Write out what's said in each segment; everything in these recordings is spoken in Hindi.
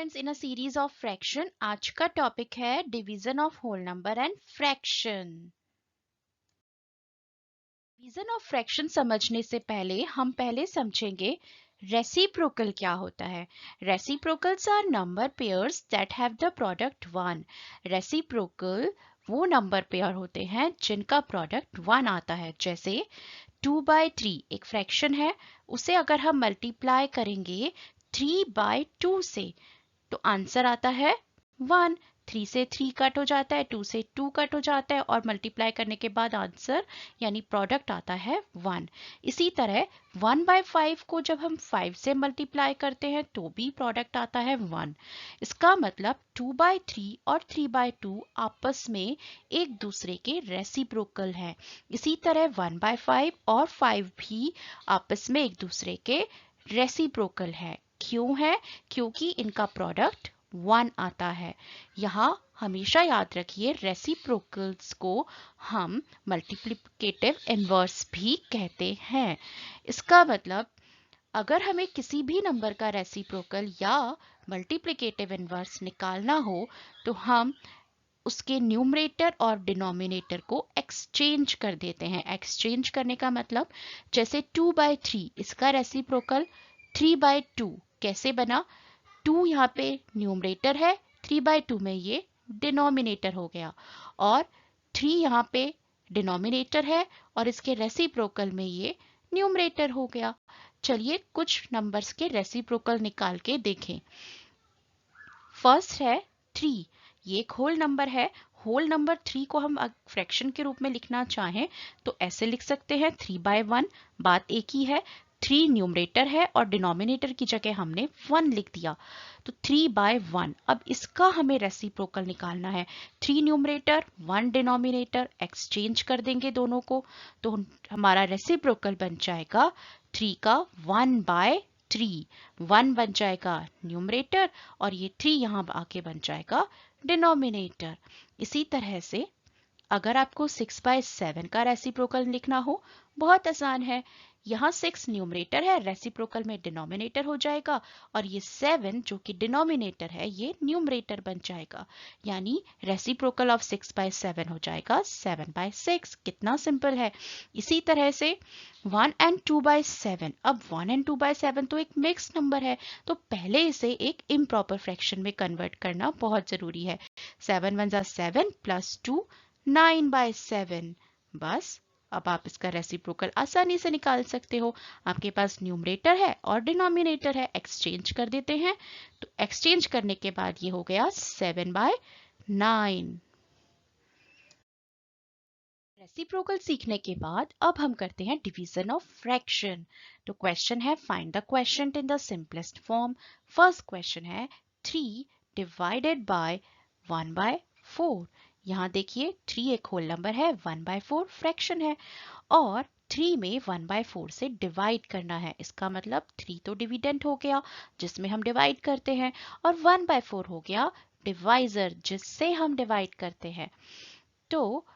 Friends, in a series of fraction आज का टॉपिक है division of whole number and fraction. Division of fraction समझने से पहले हम पहले समझेंगे रेसिप्रोकल क्या होता है। Reciprocals are number pairs that have the product 1। Reciprocal वो नंबर पेयर होते हैं जिनका प्रोडक्ट 1 आता है। जैसे 2/3 एक फ्रैक्शन है, उसे अगर हम मल्टीप्लाई करेंगे 3/2 से तो आंसर आता है 1। 3 से 3 कट हो जाता है, 2 से 2 कट हो जाता है और मल्टीप्लाई करने के बाद आंसर यानी प्रोडक्ट आता है 1। इसी तरह 1/5 को जब हम 5 से मल्टीप्लाई करते हैं तो भी प्रोडक्ट आता है 1। इसका मतलब 2/3 और 3/2 आपस में एक दूसरे के रेसिप्रोकल है। इसी तरह 1/5 और 5 भी आपस में एक दूसरे के रेसिप्रोकल है। क्यों है? क्योंकि इनका प्रोडक्ट 1 आता है। यहाँ हमेशा याद रखिए रेसिप्रोकल्स को हम मल्टीप्लिकेटिव इनवर्स भी कहते हैं। इसका मतलब अगर हमें किसी भी नंबर का रेसिप्रोकल या मल्टीप्लिकेटिव इनवर्स निकालना हो तो हम उसके न्यूमरेटर और डिनोमिनेटर को एक्सचेंज कर देते हैं। एक्सचेंज करने का मतलब जैसे 2/3 इसका रेसिप्रोकल 3/2 कैसे बना? 2 यहाँ पे न्यूमरेटर है, 3/2 में ये डिनोमिनेटर हो गया और 3 यहाँ पे डिनोमिनेटर है और इसके रेसिप्रोकल में ये न्यूमरेटर हो गया। चलिए कुछ नंबर्स के रेसिप्रोकल निकाल के देखें। फर्स्ट है 3। ये एक होल नंबर है। होल नंबर 3 को हम फ्रैक्शन के रूप में लिखना चाहें तो ऐसे लिख सकते हैं 3/1। बात एक ही है, 3 न्यूमरेटर है और डिनोमिनेटर की जगह हमने 1 लिख दिया तो 3/1। अब इसका हमें रेसिप्रोकल निकालना है। 3 न्यूमरेटर 1 डिनोमिनेटर, एक्सचेंज कर देंगे दोनों को तो हमारा रेसिप्रोकल बन जाएगा 3 का 1/3। 1 बन जाएगा न्यूमरेटर और ये 3 यहाँ आके बन जाएगा डिनोमिनेटर। इसी तरह से अगर आपको 6/7 का रेसिप्रोकल लिखना हो, बहुत आसान है। यहाँ 6 न्यूमरेटर है, रेसिप्रोकल में डिनोमिनेटर हो जाएगा और ये 7 जो कि डिनोमिनेटर है ये न्यूमरेटर बन जाएगा, यानी रेसिप्रोकल ऑफ 6/7 हो जाएगा 7/6। कितना सिंपल है। इसी तरह से 1 एंड 2/7। अब 1 एंड 2/7 तो एक मिक्स नंबर है तो पहले इसे एक इम्प्रॉपर फ्रैक्शन में कन्वर्ट करना बहुत जरूरी है। 7 1 7 प्लस 2 9/7। बस अब आप इसका रेसिप्रोकल आसानी से निकाल सकते हो। आपके पास न्यूमरेटर है और डिनोमिनेटर है, एक्सचेंज कर देते हैं तो एक्सचेंज करने के बाद ये हो गया 7/9। रेसिप्रोकल सीखने के बाद अब हम करते हैं डिवीजन ऑफ फ्रैक्शन। तो क्वेश्चन है find the quotient in the simplest form. First question है 3 डिवाइडेड बाय 1/4। यहाँ देखिए 3 एक होल नंबर है, 1/4 फ्रैक्शन है और 3 में 1/4 से डिवाइड करना है। इसका मतलब 3 तो डिविडेंट हो गया जिसमें हम डिवाइड करते हैं और 1/4 हो गया डिवाइजर जिससे हम डिवाइड करते हैं। तो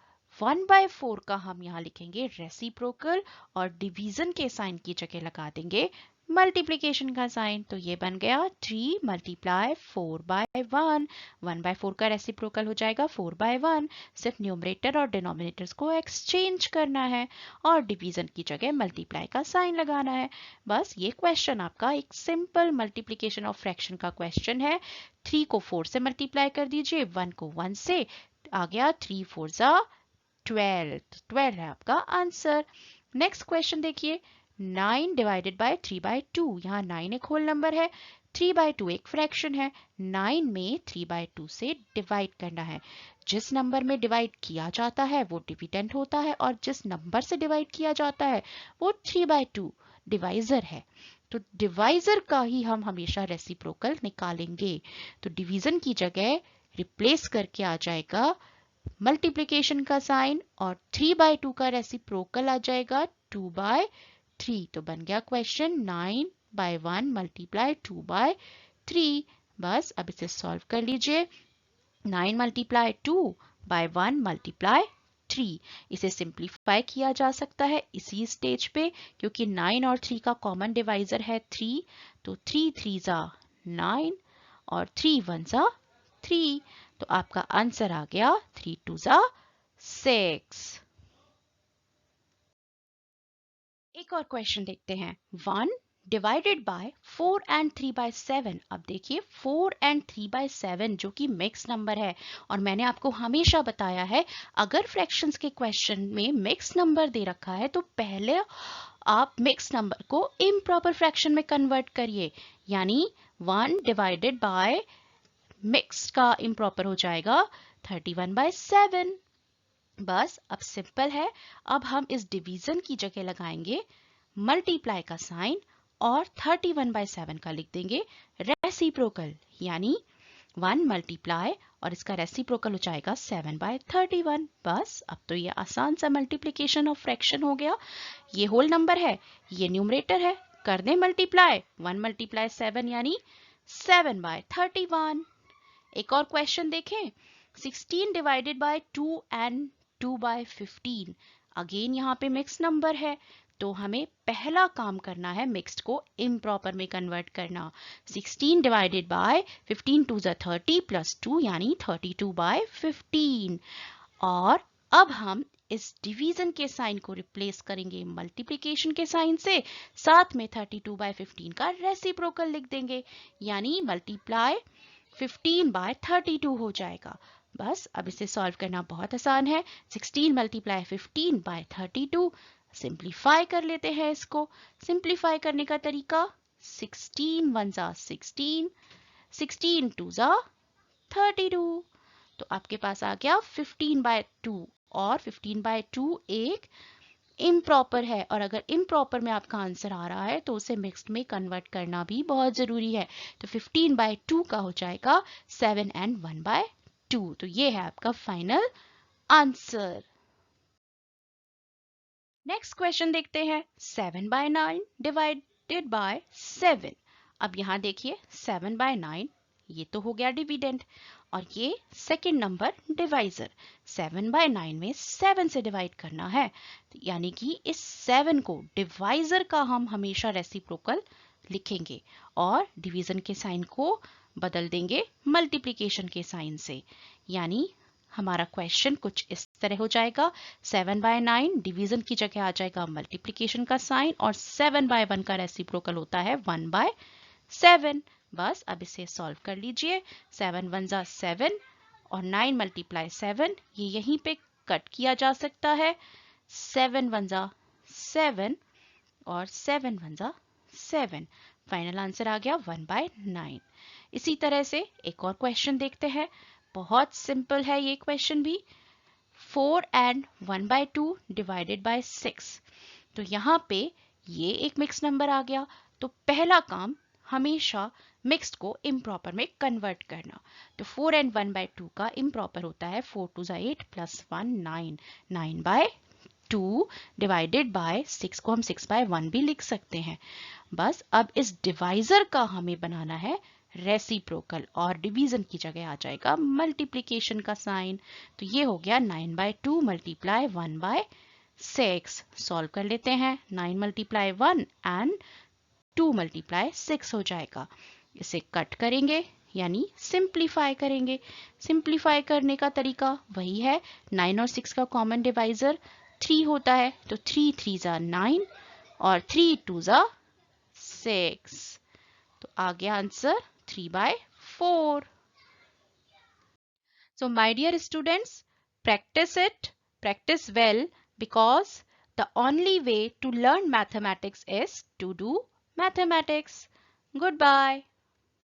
1/4 का हम यहाँ लिखेंगे रेसिप्रोकल और डिवीजन के साइन की जगह लगा देंगे मल्टीप्लिकेशन का साइन। तो ये बन गया 3 × 4/1। 1/4 का रेसिप्रोकल हो जाएगा 4/1। सिर्फ न्यूमरेटर और डिनोमिनेटर्स को एक्सचेंज करना है और डिवीजन की जगह मल्टीप्लाई का साइन लगाना है। बस ये क्वेश्चन आपका एक सिंपल मल्टीप्लिकेशन ऑफ फ्रैक्शन का क्वेश्चन है। 3 को 4 से मल्टीप्लाई कर दीजिए, 1 को 1 से, आ गया 3 4 12। 12 है आपका आंसर। नेक्स्ट क्वेश्चन देखिए 9 डिवाइडेड बाय 3/2। यहाँ 9 एक होल नंबर है, 3/2 एक फ्रैक्शन है। 9 में 3/2 से डिवाइड करना है। जिस नंबर में डिवाइड किया जाता है वो डिविडेंट होता है और जिस नंबर से डिवाइड किया जाता है वो 3/2 डिवाइजर है। तो डिवाइजर का ही हम हमेशा रेसिप्रोकल निकालेंगे। तो डिवीजन की जगह रिप्लेस करके आ जाएगा मल्टीप्लिकेशन का साइन और 3/2 का रेसिप्रोकल आ जाएगा 2/3। तो बन गया क्वेश्चन 9/1 मल्टीप्लाई 2/3। बस अब इसे सॉल्व कर लीजिए। 9 मल्टीप्लाई 2/1 मल्टीप्लाई 3। इसे सिंप्लीफाई किया जा सकता है इसी स्टेज पे क्योंकि 9 और 3 का कॉमन डिवाइजर है 3। तो 3 3 9 और 3 1 जा 3। तो आपका आंसर आ गया 3 2 जा 6। एक और क्वेश्चन देखते हैं। 1 डिवाइडेड बाय 4 एंड 3 बाय 7। अब देखिए 4 एंड 3 बाय 7 जो कि मिक्स नंबर है, और मैंने आपको हमेशा बताया है अगर फ्रैक्शंस के क्वेश्चन में मिक्स नंबर दे रखा है तो पहले आप मिक्स नंबर को इम्प्रॉपर फ्रैक्शन में कन्वर्ट करिए, यानी 1 डिवाइडेड बाय मिक्स का इम्प्रॉपर हो जाएगा 31 बाय 7। बस अब सिंपल है। अब हम इस डिवीजन की जगह लगाएंगे मल्टीप्लाई का साइन और 31 बाय 7 का लिख देंगे रेसिप्रोकल, यानी 1 मल्टीप्लाई और इसका रेसिप्रोकल हो जाएगा 7 बाय 31। बस अब तो ये आसान सा मल्टीप्लिकेशन ऑफ फ्रैक्शन हो गया। ये होल नंबर है, ये न्यूमरेटर है, कर दें मल्टीप्लाई। 1 मल्टीप्लाई 7 यानी 7 बाय 31। एक और क्वेश्चन देखें। 16 divided by 2 and 2 by 15। Again यहाँ पे मिक्स नंबर है, तो हमें पहला काम करना है मिक्स्ड को इम्प्रॉपर में कन्वर्ट करना। 16 डिवाइडेड बाय 15 2 जा 30 प्लस 2 यानी 32 बाय 15। और अब हम इस डिवीजन के साइन को रिप्लेस करेंगे मल्टीप्लिकेशन के साइन से, साथ में 32 बाय 15 का रेसिप्रोकल लिख देंगे, यानी मल्टीप्लाई 15 बाय 32 हो जाएगा। बस अब इसे सॉल्व करना बहुत आसान है। 16 मल्टीप्लाई 15 बाय 32। सिंप्लीफाई कर लेते हैं इसको। सिंप्लीफाई करने का तरीका 16 1 जा 16, 16 2 जा 32। तो आपके पास आ गया 15 बाय 2, और 15 बाय 2 एक इम्प्रॉपर है, और अगर इम्प्रॉपर में आपका आंसर आ रहा है तो उसे मिक्स्ड में कन्वर्ट करना भी बहुत जरूरी है। तो 15 बाय 2 का हो जाएगा 7 एंड 1 बाय 2। तो ये है आपका फाइनल आंसर। नेक्स्ट क्वेश्चन देखते हैं। 7 बाय 9 डिवाइडेड बाय 7। अब यहां देखिए 7 बाय 9 ये तो हो गया डिविडेंड, और ये सेकंड नंबर डिवाइजर। 7 बाय 9 में 7 से डिवाइड करना है, तो यानी कि इस 7 को डिवाइजर का हम हमेशा रेसिप्रोकल लिखेंगे और डिवीजन के साइन को बदल देंगे मल्टीप्लिकेशन के साइन से। यानी हमारा क्वेश्चन कुछ इस तरह हो जाएगा। 7 बाय 9 डिवीजन की जगह आ जाएगा मल्टीप्लिकेशन का साइन, और 7 बाय 1 का रेसिप्रोकल होता है 1 बाय 7। बस अब इसे सॉल्व कर लीजिए। 7 1 जा 7 और 9 मल्टीप्लाई 7, ये यहीं पे कट किया जा सकता है। 7 1 जा 7 और 7 1 जा 7। फाइनल आंसर आ गया 1 बाय 9। इसी तरह से एक और क्वेश्चन देखते हैं। बहुत सिंपल है ये क्वेश्चन भी। 4 एंड 1 बाय 2 डिवाइडेड बाय 6। तो यहाँ पे ये एक मिक्स नंबर आ गया, तो पहला काम हमेशा मिक्स्ड को इम्प्रॉपर में कन्वर्ट करना। तो 4 एंड 1 बाय 2 का इम्प्रॉपर होता है 4 2 जा 8 प्लस 1 9, 9 बाय 2 डिवाइडेड बाय 6 को हम 6 बाय 1 भी लिख सकते हैं। बस अब इस डिवाइजर का हमें बनाना है रेसिप्रोकल, और डिवीजन की जगह आ जाएगा मल्टीप्लिकेशन का साइन। तो ये हो गया 9 बाय 2 मल्टीप्लाई 1 बाय 6। सॉल्व कर लेते हैं। 9 मल्टीप्लाई 1 एंड 2 मल्टीप्लाई 6 हो जाएगा। इसे कट करेंगे यानी सिंप्लीफाई करेंगे। सिंप्लीफाई करने का तरीका वही है, 9 और 6 का कॉमन डिवाइजर 3 होता है, तो 3 3 जा 9 और 3 2 जा 6। तो आ गया answer 3 by 4. So my dear students, practice it, practice well, because the only way to learn mathematics is to do mathematics. Goodbye.